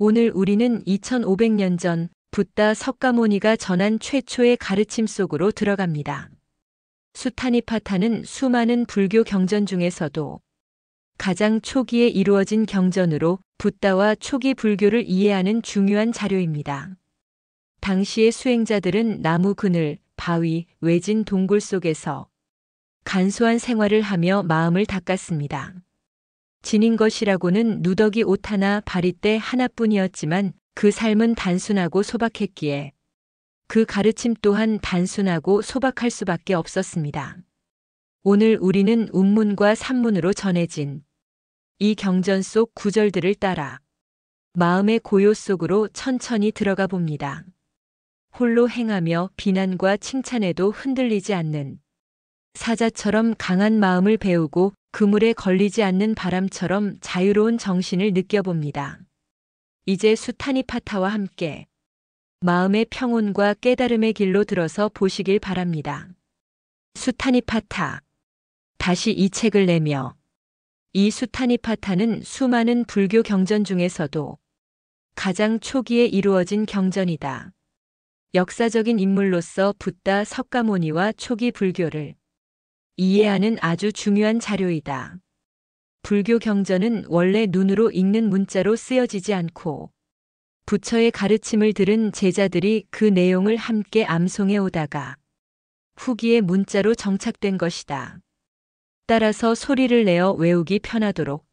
오늘 우리는 2500년 전 붓다 석가모니가 전한 최초의 가르침 속으로 들어갑니다. 수타니파타는 수많은 불교 경전 중에서도 가장 초기에 이루어진 경전으로 붓다와 초기 불교를 이해하는 중요한 자료입니다. 당시의 수행자들은 나무 그늘, 바위, 외진 동굴 속에서 간소한 생활을 하며 마음을 닦았습니다. 지닌 것이라고는 누더기 옷 하나, 바리떼 하나뿐이었지만 그 삶은 단순하고 소박했기에 그 가르침 또한 단순하고 소박할 수밖에 없었습니다. 오늘 우리는 운문과 산문으로 전해진 이 경전 속 구절들을 따라 마음의 고요 속으로 천천히 들어가 봅니다. 홀로 행하며 비난과 칭찬에도 흔들리지 않는 사자처럼 강한 마음을 배우고 그물에 걸리지 않는 바람처럼 자유로운 정신을 느껴봅니다. 이제 수타니파타와 함께 마음의 평온과 깨달음의 길로 들어서 보시길 바랍니다. 수타니파타. 다시 이 책을 내며 이 수타니파타는 수많은 불교 경전 중에서도 가장 초기에 이루어진 경전이다. 역사적인 인물로서 붓다 석가모니와 초기 불교를 이해하는 아주 중요한 자료이다. 불교 경전은 원래 눈으로 읽는 문자로 쓰여지지 않고 부처의 가르침을 들은 제자들이 그 내용을 함께 암송해 오다가 후기에 문자로 정착된 것이다. 따라서 소리를 내어 외우기 편하도록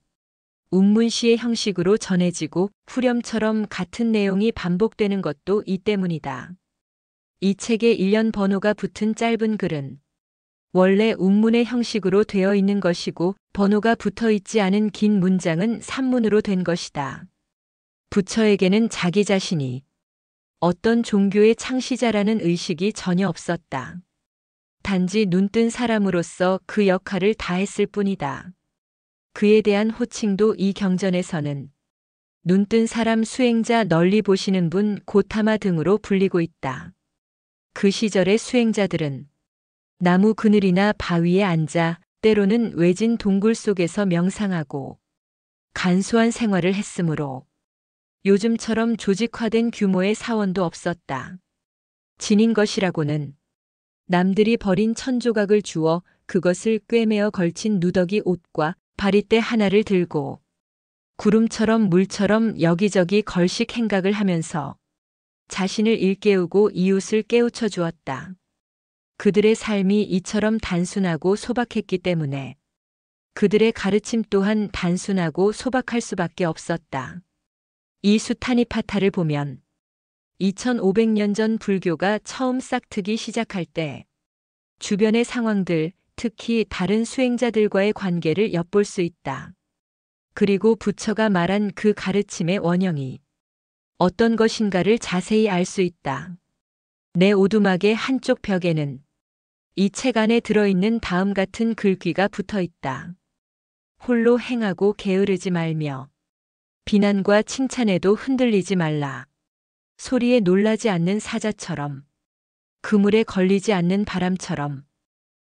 운문시의 형식으로 전해지고 후렴처럼 같은 내용이 반복되는 것도 이 때문이다. 이 책에 일련 번호가 붙은 짧은 글은 원래 운문의 형식으로 되어 있는 것이고 번호가 붙어 있지 않은 긴 문장은 산문으로 된 것이다. 부처에게는 자기 자신이 어떤 종교의 창시자라는 의식이 전혀 없었다. 단지 눈뜬 사람으로서 그 역할을 다했을 뿐이다. 그에 대한 호칭도 이 경전에서는 눈뜬 사람, 수행자, 널리 보시는 분, 고타마 등으로 불리고 있다. 그 시절의 수행자들은 나무 그늘이나 바위에 앉아 때로는 외진 동굴 속에서 명상하고 간소한 생활을 했으므로 요즘처럼 조직화된 규모의 사원도 없었다. 지닌 것이라고는 남들이 버린 천조각을 주워 그것을 꿰매어 걸친 누더기 옷과 바리떼 하나를 들고 구름처럼 물처럼 여기저기 걸식 행각을 하면서 자신을 일깨우고 이웃을 깨우쳐 주었다. 그들의 삶이 이처럼 단순하고 소박했기 때문에 그들의 가르침 또한 단순하고 소박할 수밖에 없었다. 이 수타니파타를 보면 2500년 전 불교가 처음 싹트기 시작할 때 주변의 상황들, 특히 다른 수행자들과의 관계를 엿볼 수 있다. 그리고 부처가 말한 그 가르침의 원형이 어떤 것인가를 자세히 알 수 있다. 내 오두막의 한쪽 벽에는 이 책 안에 들어있는 다음 같은 글귀가 붙어 있다. 홀로 행하고 게으르지 말며 비난과 칭찬에도 흔들리지 말라. 소리에 놀라지 않는 사자처럼 그물에 걸리지 않는 바람처럼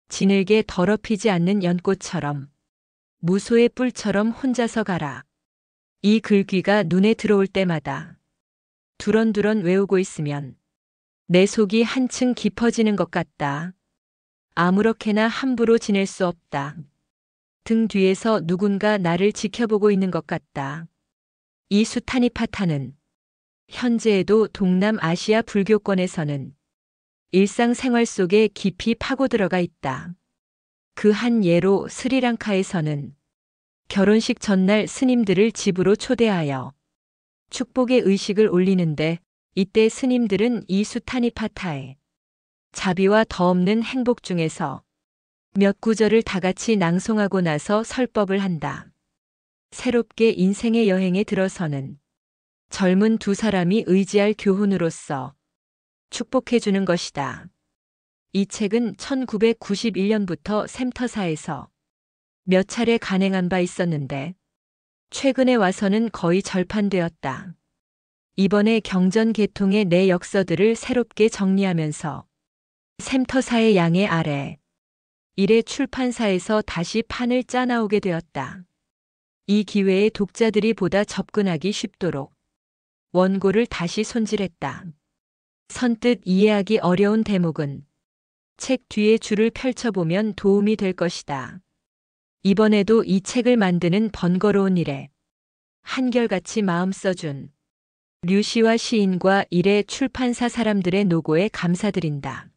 지늘게 더럽히지 않는 연꽃처럼 무소의 뿔처럼 혼자서 가라. 이 글귀가 눈에 들어올 때마다 두런두런 외우고 있으면 내 속이 한층 깊어지는 것 같다. 아무렇게나 함부로 지낼 수 없다. 등 뒤에서 누군가 나를 지켜보고 있는 것 같다. 이 수타니파타는 현재에도 동남아시아 불교권에서는 일상생활 속에 깊이 파고들어가 있다. 그 한 예로 스리랑카에서는 결혼식 전날 스님들을 집으로 초대하여 축복의 의식을 올리는데 이때 스님들은 이 수타니파타에 자비와 더 없는 행복 중에서 몇 구절을 다 같이 낭송하고 나서 설법을 한다. 새롭게 인생의 여행에 들어서는 젊은 두 사람이 의지할 교훈으로서 축복해주는 것이다. 이 책은 1991년부터 샘터사에서 몇 차례 간행한 바 있었는데 최근에 와서는 거의 절판되었다. 이번에 경전 개통의 내 역서들을 새롭게 정리하면서 샘터사의 양해 아래 이래 출판사에서 다시 판을 짜나오게 되었다. 이 기회에 독자들이 보다 접근하기 쉽도록 원고를 다시 손질했다. 선뜻 이해하기 어려운 대목은 책 뒤에 줄을 펼쳐보면 도움이 될 것이다. 이번에도 이 책을 만드는 번거로운 일에 한결같이 마음 써준 류시와 시인과 일의 출판사 사람들의 노고에 감사드린다.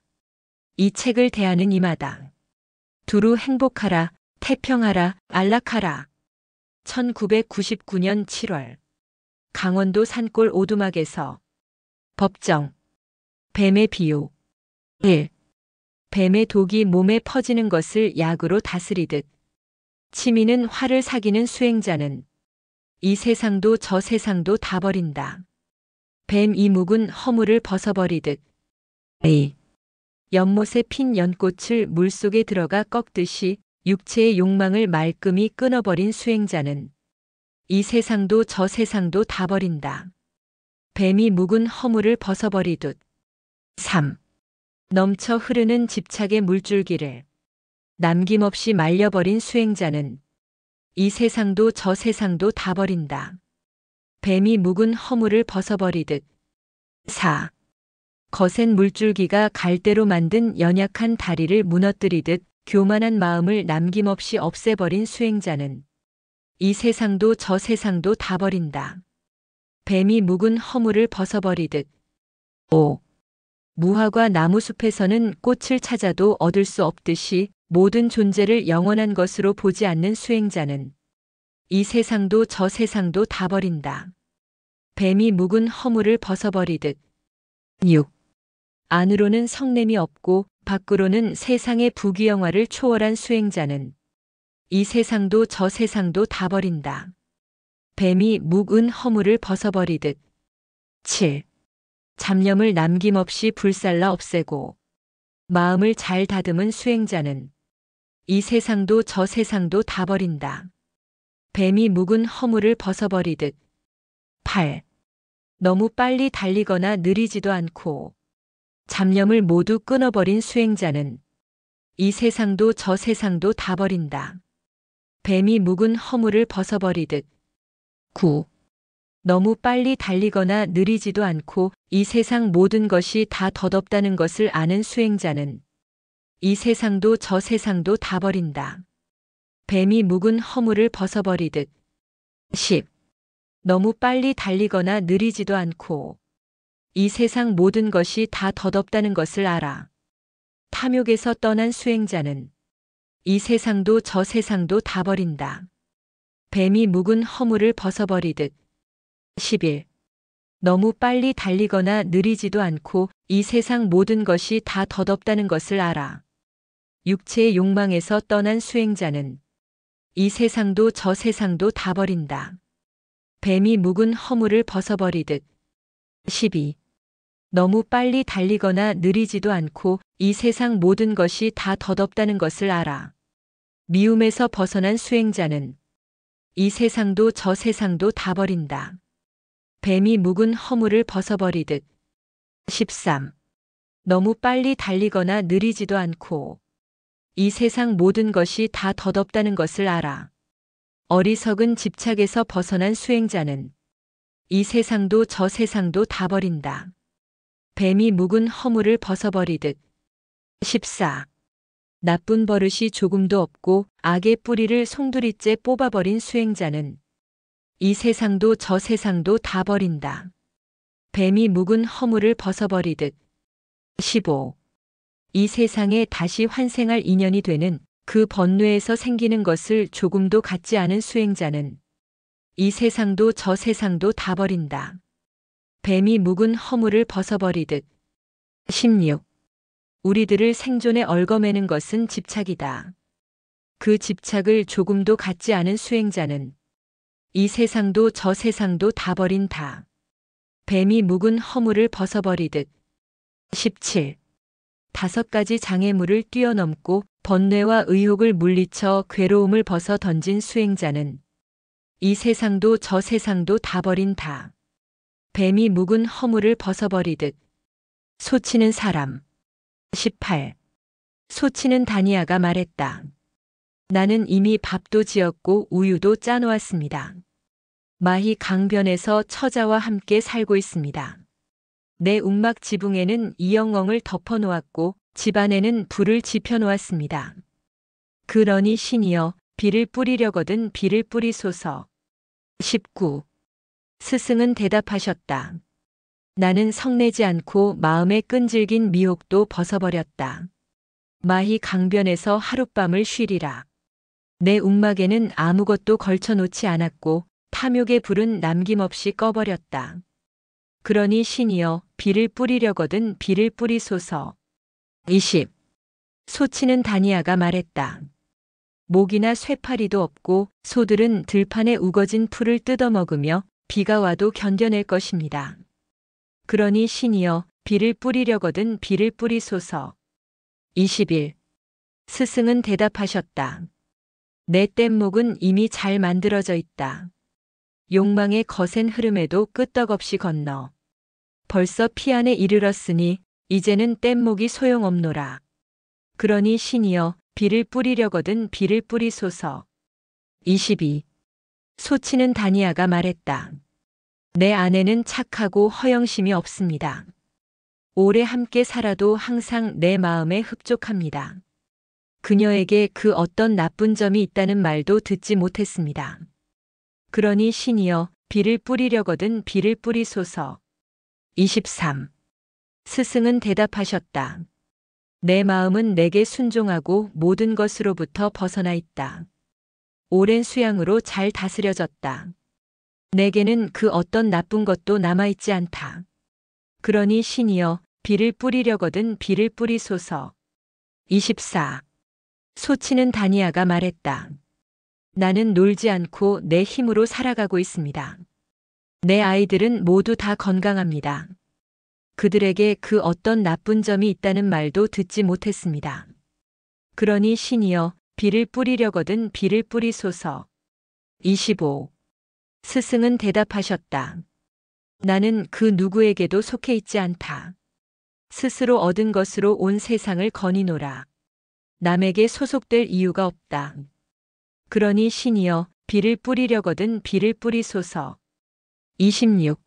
이 책을 대하는 이마당. 두루 행복하라, 태평하라, 안락하라. 1999년 7월 강원도 산골 오두막에서 법정 뱀의 비유 1. 뱀의 독이 몸에 퍼지는 것을 약으로 다스리듯 치미는 활을 사귀는 수행자는 이 세상도 저 세상도 다 버린다. 뱀 이묵은 허물을 벗어버리듯 A. 연못에 핀 연꽃을 물속에 들어가 꺾듯이 육체의 욕망을 말끔히 끊어버린 수행자는 이 세상도 저 세상도 다 버린다. 뱀이 묵은 허물을 벗어버리듯 3. 넘쳐 흐르는 집착의 물줄기를 남김없이 말려버린 수행자는 이 세상도 저 세상도 다 버린다. 뱀이 묵은 허물을 벗어버리듯 4. 거센 물줄기가 갈대로 만든 연약한 다리를 무너뜨리듯 교만한 마음을 남김없이 없애버린 수행자는 이 세상도 저 세상도 다 버린다. 뱀이 묵은 허물을 벗어버리듯 5. 무화과 나무숲에서는 꽃을 찾아도 얻을 수 없듯이 모든 존재를 영원한 것으로 보지 않는 수행자는 이 세상도 저 세상도 다 버린다. 뱀이 묵은 허물을 벗어버리듯 6. 안으로는 성냄이 없고 밖으로는 세상의 부귀영화를 초월한 수행자는 이 세상도 저 세상도 다 버린다. 뱀이 묵은 허물을 벗어버리듯 7. 잡념을 남김없이 불살라 없애고 마음을 잘 다듬은 수행자는 이 세상도 저 세상도 다 버린다. 뱀이 묵은 허물을 벗어버리듯 8. 너무 빨리 달리거나 느리지도 않고 잡념을 모두 끊어버린 수행자는 이 세상도 저 세상도 다 버린다. 뱀이 묵은 허물을 벗어버리듯 9. 너무 빨리 달리거나 느리지도 않고 이 세상 모든 것이 다 덧없다는 것을 아는 수행자는 이 세상도 저 세상도 다 버린다. 뱀이 묵은 허물을 벗어버리듯 10. 너무 빨리 달리거나 느리지도 않고 이 세상 모든 것이 다 덧없다는 것을 알아 탐욕에서 떠난 수행자는 이 세상도 저 세상도 다 버린다. 뱀이 묵은 허물을 벗어버리듯 11. 너무 빨리 달리거나 느리지도 않고 이 세상 모든 것이 다 덧없다는 것을 알아 육체의 욕망에서 떠난 수행자는 이 세상도 저 세상도 다 버린다. 뱀이 묵은 허물을 벗어버리듯 12. 너무 빨리 달리거나 느리지도 않고 이 세상 모든 것이 다 덧없다는 것을 알아 미움에서 벗어난 수행자는 이 세상도 저 세상도 다 버린다. 뱀이 묵은 허물을 벗어버리듯 13. 너무 빨리 달리거나 느리지도 않고 이 세상 모든 것이 다 덧없다는 것을 알아 어리석은 집착에서 벗어난 수행자는 이 세상도 저 세상도 다 버린다. 뱀이 묵은 허물을 벗어버리듯 14. 나쁜 버릇이 조금도 없고 악의 뿌리를 송두리째 뽑아버린 수행자는 이 세상도 저 세상도 다 버린다. 뱀이 묵은 허물을 벗어버리듯 15. 이 세상에 다시 환생할 인연이 되는 그 번뇌에서 생기는 것을 조금도 갖지 않은 수행자는 이 세상도 저 세상도 다 버린다. 뱀이 묵은 허물을 벗어버리듯 16. 우리들을 생존에 얽어매는 것은 집착이다. 그 집착을 조금도 갖지 않은 수행자는 이 세상도 저 세상도 다 버린다. 뱀이 묵은 허물을 벗어버리듯 17. 5가지 장애물을 뛰어넘고 번뇌와 의욕을 물리쳐 괴로움을 벗어 던진 수행자는 이 세상도 저 세상도 다 버린다. 뱀이 묵은 허물을 벗어버리듯 소치는 사람 18. 소치는 다니아가 말했다. 나는 이미 밥도 지었고 우유도 짜놓았습니다. 마히 강변에서 처자와 함께 살고 있습니다. 내 움막 지붕에는 이영엉을 덮어 놓았고 집안에는 불을 지펴 놓았습니다. 그러니 신이여 비를 뿌리려거든 비를 뿌리소서. 19. 스승은 대답하셨다. 나는 성내지 않고 마음에 끈질긴 미혹도 벗어버렸다. 마히 강변에서 하룻밤을 쉬리라. 내 움막에는 아무것도 걸쳐놓지 않았고 탐욕의 불은 남김없이 꺼버렸다. 그러니 신이여 비를 뿌리려거든 비를 뿌리소서. 20. 소치는 다니아가 말했다. 모기나 쇠파리도 없고 소들은 들판에 우거진 풀을 뜯어먹으며 비가 와도 견뎌낼 것입니다. 그러니 신이여 비를 뿌리려거든 비를 뿌리소서. 21. 스승은 대답하셨다. 내 뗏목은 이미 잘 만들어져 있다. 욕망의 거센 흐름에도 끄떡없이 건너 벌써 피안에 이르렀으니 이제는 뗏목이 소용없노라. 그러니 신이여 비를 뿌리려거든 비를 뿌리소서. 22. 소치는 다니아가 말했다. 내 아내는 착하고 허영심이 없습니다. 오래 함께 살아도 항상 내 마음에 흡족합니다. 그녀에게 그 어떤 나쁜 점이 있다는 말도 듣지 못했습니다. 그러니 신이여 비를 뿌리려거든 비를 뿌리소서. 23. 스승은 대답하셨다. 내 마음은 내게 순종하고 모든 것으로부터 벗어나 있다. 오랜 수양으로 잘 다스려졌다. 내게는 그 어떤 나쁜 것도 남아있지 않다. 그러니 신이여 비를 뿌리려거든 비를 뿌리소서. 24. 소치는 다니아가 말했다. 나는 놀지 않고 내 힘으로 살아가고 있습니다. 내 아이들은 모두 다 건강합니다. 그들에게 그 어떤 나쁜 점이 있다는 말도 듣지 못했습니다. 그러니 신이여 비를 뿌리려거든 비를 뿌리소서. 25. 스승은 대답하셨다. 나는 그 누구에게도 속해 있지 않다. 스스로 얻은 것으로 온 세상을 거니노라. 남에게 소속될 이유가 없다. 그러니 신이여 비를 뿌리려거든 비를 뿌리소서. 26.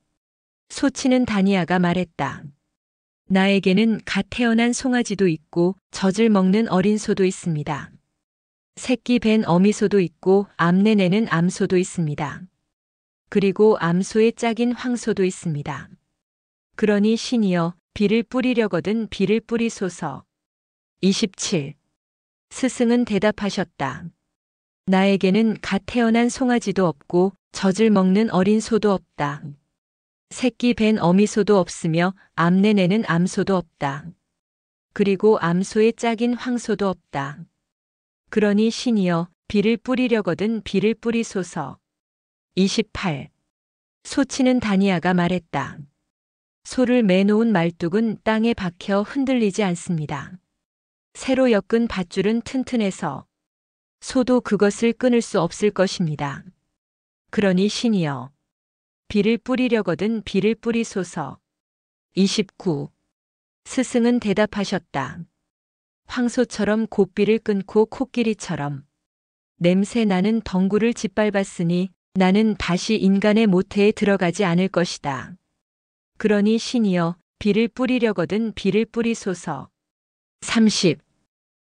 소치는 다니아가 말했다. 나에게는 갓 태어난 송아지도 있고 젖을 먹는 어린 소도 있습니다. 새끼 밴 어미소도 있고 암내내는 암소도 있습니다. 그리고 암소의 짝인 황소도 있습니다. 그러니 신이여 비를 뿌리려거든 비를 뿌리소서. 27. 스승은 대답하셨다. 나에게는 갓 태어난 송아지도 없고 젖을 먹는 어린 소도 없다. 새끼 밴 어미소도 없으며 암내내는 암소도 없다. 그리고 암소의 짝인 황소도 없다. 그러니 신이여 비를 뿌리려거든 비를 뿌리소서. 28. 소치는 다니아가 말했다. 소를 매놓은 말뚝은 땅에 박혀 흔들리지 않습니다. 새로 엮은 밧줄은 튼튼해서 소도 그것을 끊을 수 없을 것입니다. 그러니 신이여 비를 뿌리려거든 비를 뿌리소서. 29. 스승은 대답하셨다. 황소처럼 고삐를 끊고 코끼리처럼 냄새 나는 덩굴을 짓밟았으니 나는 다시 인간의 모태에 들어가지 않을 것이다. 그러니 신이여 비를 뿌리려거든 비를 뿌리소서. 30.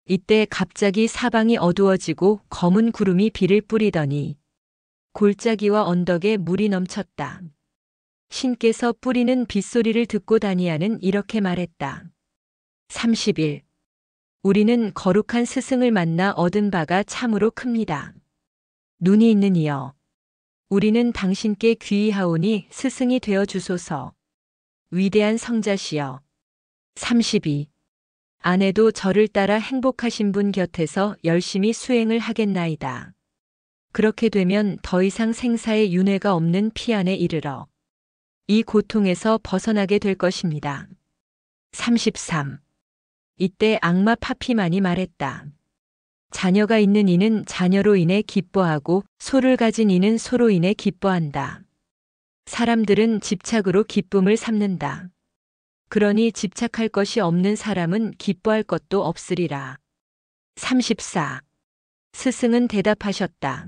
이때 갑자기 사방이 어두워지고 검은 구름이 비를 뿌리더니 골짜기와 언덕에 물이 넘쳤다. 신께서 뿌리는 빗소리를 듣고 다니아는 이렇게 말했다. 31. 우리는 거룩한 스승을 만나 얻은 바가 참으로 큽니다. 눈이 있는 이여 우리는 당신께 귀의하오니 스승이 되어 주소서. 위대한 성자시여. 32. 아내도 저를 따라 행복하신 분 곁에서 열심히 수행을 하겠나이다. 그렇게 되면 더 이상 생사의 윤회가 없는 피안에 이르러 이 고통에서 벗어나게 될 것입니다. 33. 이때 악마 파피만이 말했다. 자녀가 있는 이는 자녀로 인해 기뻐하고 소를 가진 이는 소로 인해 기뻐한다. 사람들은 집착으로 기쁨을 삼는다. 그러니 집착할 것이 없는 사람은 기뻐할 것도 없으리라. 34. 스승은 대답하셨다.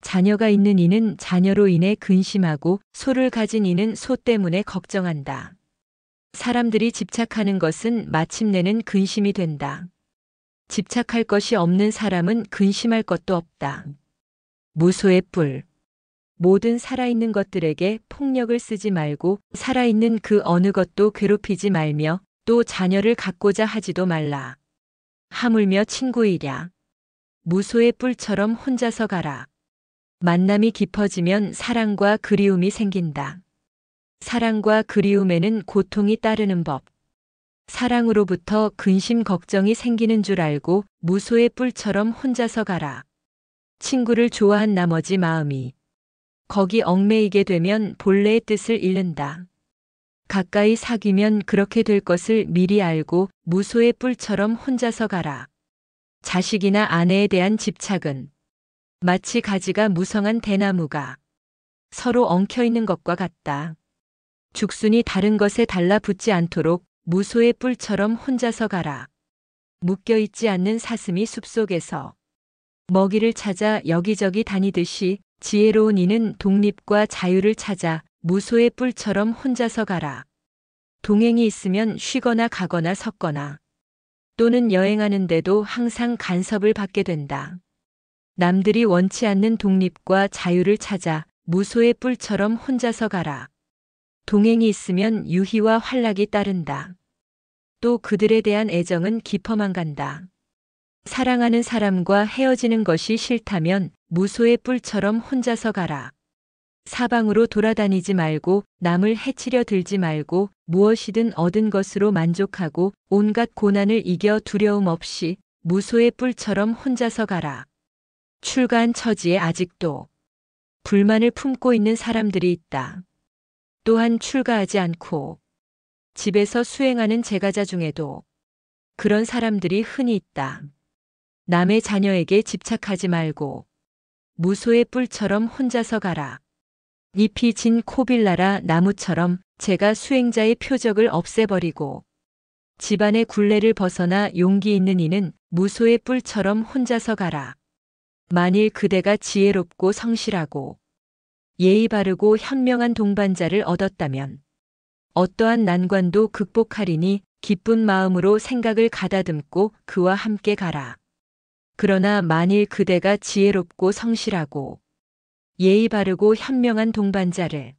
자녀가 있는 이는 자녀로 인해 근심하고 소를 가진 이는 소 때문에 걱정한다. 사람들이 집착하는 것은 마침내는 근심이 된다. 집착할 것이 없는 사람은 근심할 것도 없다. 무소의 뿔. 모든 살아있는 것들에게 폭력을 쓰지 말고 살아있는 그 어느 것도 괴롭히지 말며 또 자녀를 갖고자 하지도 말라. 하물며 친구이랴. 무소의 뿔처럼 혼자서 가라. 만남이 깊어지면 사랑과 그리움이 생긴다. 사랑과 그리움에는 고통이 따르는 법. 사랑으로부터 근심 걱정이 생기는 줄 알고 무소의 뿔처럼 혼자서 가라. 친구를 좋아한 나머지 마음이 거기 얽매이게 되면 본래의 뜻을 잃는다. 가까이 사귀면 그렇게 될 것을 미리 알고 무소의 뿔처럼 혼자서 가라. 자식이나 아내에 대한 집착은 마치 가지가 무성한 대나무가 서로 엉켜있는 것과 같다. 죽순이 다른 것에 달라붙지 않도록 무소의 뿔처럼 혼자서 가라. 묶여있지 않는 사슴이 숲속에서 먹이를 찾아 여기저기 다니듯이 지혜로운 이는 독립과 자유를 찾아 무소의 뿔처럼 혼자서 가라. 동행이 있으면 쉬거나 가거나 섰거나 또는 여행하는데도 항상 간섭을 받게 된다. 남들이 원치 않는 독립과 자유를 찾아 무소의 뿔처럼 혼자서 가라. 동행이 있으면 유희와 환락이 따른다. 또 그들에 대한 애정은 깊어만 간다. 사랑하는 사람과 헤어지는 것이 싫다면 무소의 뿔처럼 혼자서 가라. 사방으로 돌아다니지 말고 남을 해치려 들지 말고 무엇이든 얻은 것으로 만족하고 온갖 고난을 이겨 두려움 없이 무소의 뿔처럼 혼자서 가라. 출가한 처지에 아직도 불만을 품고 있는 사람들이 있다. 또한 출가하지 않고 집에서 수행하는 제가자 중에도 그런 사람들이 흔히 있다. 남의 자녀에게 집착하지 말고 무소의 뿔처럼 혼자서 가라. 잎이 진 코빌라라 나무처럼 제가 수행자의 표적을 없애버리고 집안의 굴레를 벗어나 용기 있는 이는 무소의 뿔처럼 혼자서 가라. 만일 그대가 지혜롭고 성실하고 예의 바르고 현명한 동반자를 얻었다면 어떠한 난관도 극복하리니 기쁜 마음으로 생각을 가다듬고 그와 함께 가라. 그러나 만일 그대가 지혜롭고 성실하고 예의 바르고 현명한 동반자를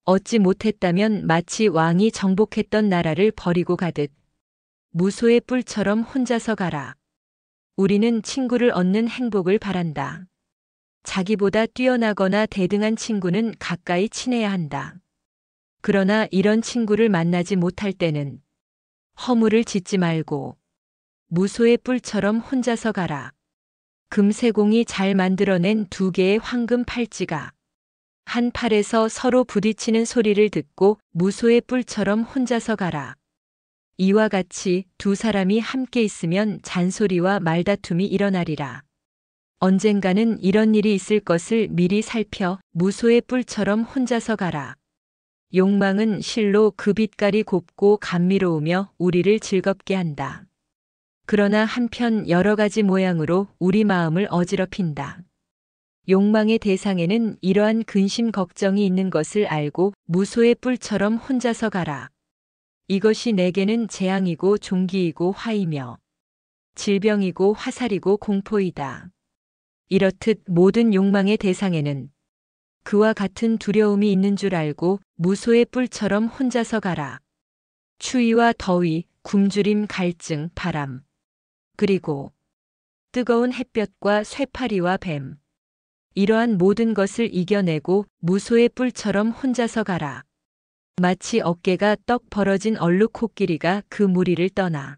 얻지 못했다면 마치 왕이 정복했던 나라를 버리고 가듯 무소의 뿔처럼 혼자서 가라. 우리는 친구를 얻는 행복을 바란다. 자기보다 뛰어나거나 대등한 친구는 가까이 친해야 한다. 그러나 이런 친구를 만나지 못할 때는 허물을 짓지 말고 무소의 뿔처럼 혼자서 가라. 금세공이 잘 만들어낸 두 개의 황금 팔찌가 한 팔에서 서로 부딪히는 소리를 듣고 무소의 뿔처럼 혼자서 가라. 이와 같이 두 사람이 함께 있으면 잔소리와 말다툼이 일어나리라. 언젠가는 이런 일이 있을 것을 미리 살펴 무소의 뿔처럼 혼자서 가라. 욕망은 실로 그 빛깔이 곱고 감미로우며 우리를 즐겁게 한다. 그러나 한편 여러 가지 모양으로 우리 마음을 어지럽힌다. 욕망의 대상에는 이러한 근심 걱정이 있는 것을 알고 무소의 뿔처럼 혼자서 가라. 이것이 내게는 재앙이고 종기이고 화이며 질병이고 화살이고 공포이다. 이렇듯 모든 욕망의 대상에는 그와 같은 두려움이 있는 줄 알고 무소의 뿔처럼 혼자서 가라. 추위와 더위, 굶주림, 갈증, 바람, 그리고 뜨거운 햇볕과 쇠파리와 뱀. 이러한 모든 것을 이겨내고 무소의 뿔처럼 혼자서 가라. 마치 어깨가 떡 벌어진 얼룩코끼리가 그 무리를 떠나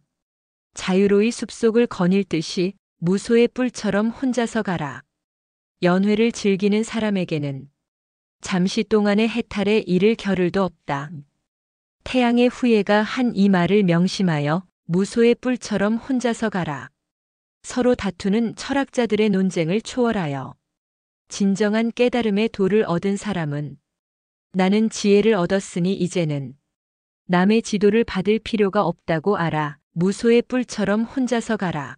자유로이 숲속을 거닐 듯이 무소의 뿔처럼 혼자서 가라. 연회를 즐기는 사람에게는 잠시 동안의 해탈에 이를 겨를도 없다. 태양의 후예가 한 이 말을 명심하여 무소의 뿔처럼 혼자서 가라. 서로 다투는 철학자들의 논쟁을 초월하여 진정한 깨달음의 도를 얻은 사람은 나는 지혜를 얻었으니 이제는 남의 지도를 받을 필요가 없다고 알아. 무소의 뿔처럼 혼자서 가라.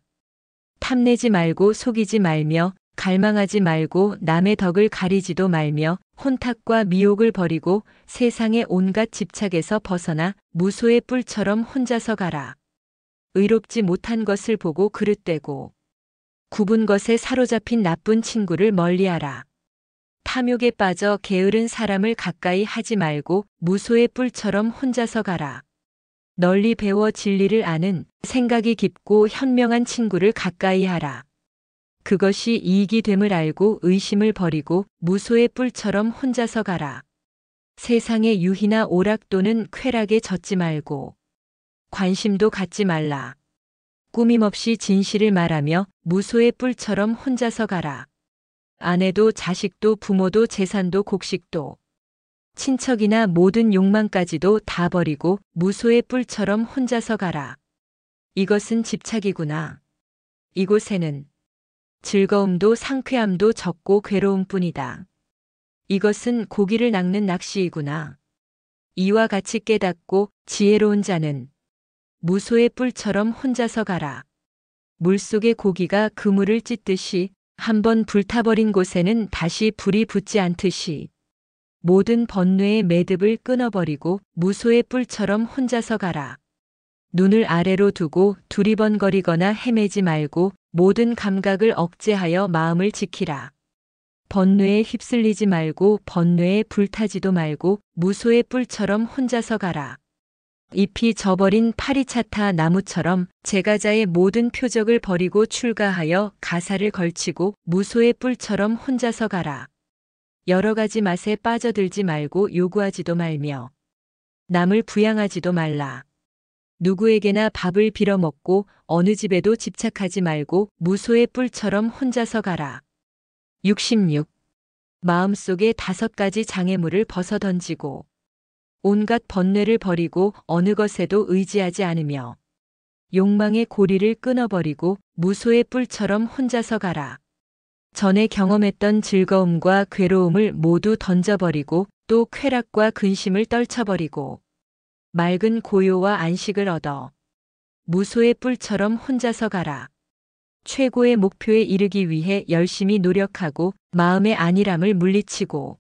탐내지 말고 속이지 말며 갈망하지 말고 남의 덕을 가리지도 말며 혼탁과 미혹을 버리고 세상의 온갖 집착에서 벗어나 무소의 뿔처럼 혼자서 가라. 의롭지 못한 것을 보고 그릇되고 굽은 것에 사로잡힌 나쁜 친구를 멀리하라. 탐욕에 빠져 게으른 사람을 가까이 하지 말고 무소의 뿔처럼 혼자서 가라. 널리 배워 진리를 아는 생각이 깊고 현명한 친구를 가까이 하라. 그것이 이익이 됨을 알고 의심을 버리고 무소의 뿔처럼 혼자서 가라. 세상의 유희나 오락 또는 쾌락에 젖지 말고 관심도 갖지 말라. 꾸밈없이 진실을 말하며 무소의 뿔처럼 혼자서 가라. 아내도 자식도 부모도 재산도 곡식도 친척이나 모든 욕망까지도 다 버리고 무소의 뿔처럼 혼자서 가라. 이것은 집착이구나. 이곳에는 즐거움도 상쾌함도 적고 괴로움뿐이다. 이것은 고기를 낚는 낚시이구나. 이와 같이 깨닫고 지혜로운 자는 무소의 뿔처럼 혼자서 가라. 물속의 고기가 그물을 찢듯이 한번 불타버린 곳에는 다시 불이 붙지 않듯이 모든 번뇌의 매듭을 끊어버리고 무소의 뿔처럼 혼자서 가라. 눈을 아래로 두고 두리번거리거나 헤매지 말고 모든 감각을 억제하여 마음을 지키라. 번뇌에 휩쓸리지 말고 번뇌에 불타지도 말고 무소의 뿔처럼 혼자서 가라. 잎이 져버린 파리차타 나무처럼 제가자의 모든 표적을 버리고 출가하여 가사를 걸치고 무소의 뿔처럼 혼자서 가라. 여러 가지 맛에 빠져들지 말고 요구하지도 말며 남을 부양하지도 말라. 누구에게나 밥을 빌어먹고 어느 집에도 집착하지 말고 무소의 뿔처럼 혼자서 가라. 66. 마음속에 5가지 장애물을 벗어던지고 온갖 번뇌를 버리고 어느 것에도 의지하지 않으며 욕망의 고리를 끊어버리고 무소의 뿔처럼 혼자서 가라. 전에 경험했던 즐거움과 괴로움을 모두 던져버리고 또 쾌락과 근심을 떨쳐버리고 맑은 고요와 안식을 얻어 무소의 뿔처럼 혼자서 가라. 최고의 목표에 이르기 위해 열심히 노력하고 마음의 안일함을 물리치고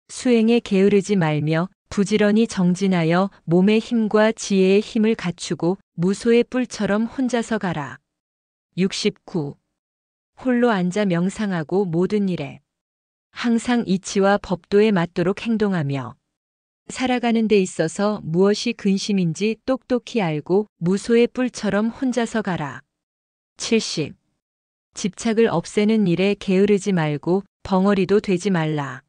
수행에 게으르지 말며 부지런히 정진하여 몸의 힘과 지혜의 힘을 갖추고 무소의 뿔처럼 혼자서 가라. 69. 홀로 앉아 명상하고 모든 일에 항상 이치와 법도에 맞도록 행동하며 살아가는 데 있어서 무엇이 근심인지 똑똑히 알고 무소의 뿔처럼 혼자서 가라. 70. 집착을 없애는 일에 게으르지 말고 벙어리도 되지 말라.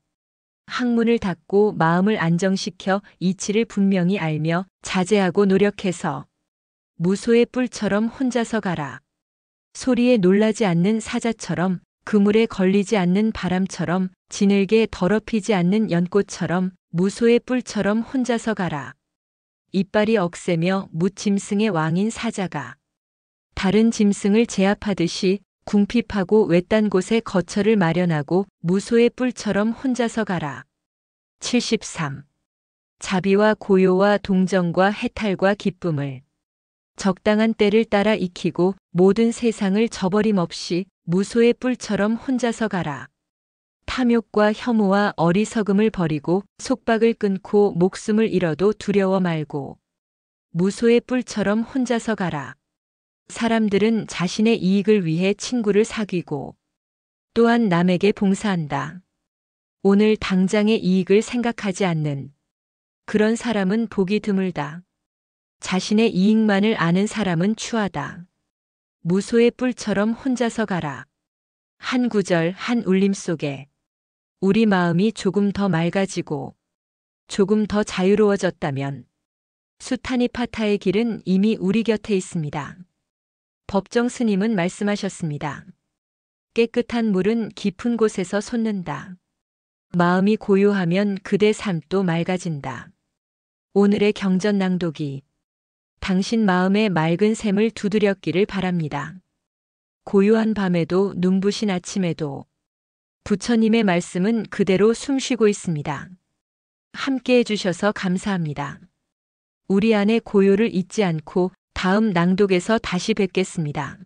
학문을 닫고 마음을 안정시켜 이치를 분명히 알며 자제하고 노력해서 무소의 뿔처럼 혼자서 가라. 소리에 놀라지 않는 사자처럼 그물에 걸리지 않는 바람처럼 지늘게 더럽히지 않는 연꽃처럼 무소의 뿔처럼 혼자서 가라. 이빨이 억세며 무짐승의 왕인 사자가 다른 짐승을 제압하듯이 궁핍하고 외딴 곳에 거처를 마련하고 무소의 뿔처럼 혼자서 가라. 73. 자비와 고요와 동정과 해탈과 기쁨을 적당한 때를 따라 익히고 모든 세상을 저버림 없이 무소의 뿔처럼 혼자서 가라. 탐욕과 혐오와 어리석음을 버리고 속박을 끊고 목숨을 잃어도 두려워 말고 무소의 뿔처럼 혼자서 가라. 사람들은 자신의 이익을 위해 친구를 사귀고 또한 남에게 봉사한다. 오늘 당장의 이익을 생각하지 않는 그런 사람은 복이 드물다. 자신의 이익만을 아는 사람은 추하다. 무소의 뿔처럼 혼자서 가라. 한 구절 한 울림 속에 우리 마음이 조금 더 맑아지고 조금 더 자유로워졌다면 수타니파타의 길은 이미 우리 곁에 있습니다. 법정 스님은 말씀하셨습니다. 깨끗한 물은 깊은 곳에서 솟는다. 마음이 고요하면 그대 삶도 맑아진다. 오늘의 경전 낭독이 당신 마음의 맑은 샘을 두드렸기를 바랍니다. 고요한 밤에도 눈부신 아침에도 부처님의 말씀은 그대로 숨쉬고 있습니다. 함께 해주셔서 감사합니다. 우리 안의 고요를 잊지 않고 다음 낭독에서 다시 뵙겠습니다.